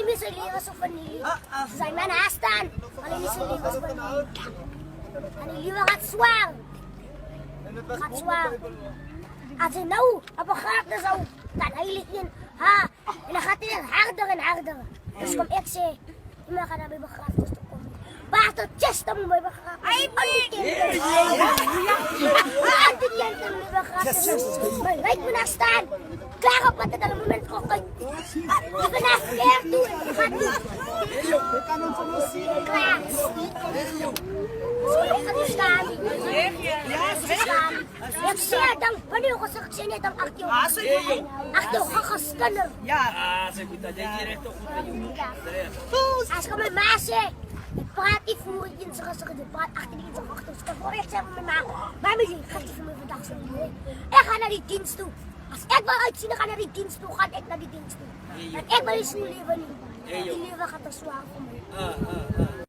mir so levens of familie. Ze zijn mijn haastaan. Alleen niet zo levens of familie. En die lieve gaat zwaar. Gaat zwaar. Als hij nou op een gaten zou, dan heilig in. Ha. En dan gaat hij harder en harder. Dus kom ik zei, je mag naar mijn begrafenis toe komen. Waar tot chest dan moet mijn begrafenis. Hij bekend. Bekend aan mijn begrafenis. Maar lijkt me naar staan. Klaar op wat het aan het moment komt. Je bent naar ver toe en je gaat niet. Klaar. Ik ga niet staan. Ik zei dan, wanneer ik zei net dan 8 jaar. 8 jaar geskunnen. Als ik met ma zei, ik praat niet voor je in zijn gezicht, ik praat achter die in zijn achter. Dus ik hoor echt zeggen met ma, maar misschien gaat hij voor mij vandaag zo niet. Ik ga naar die dienst toe. Als ik wil uitzien, dan ga ik naar die dienst toe, ga ik naar die dienst toe. En ik wil eens nieuw leven niet. Die leven gaat te zwaar voor mij.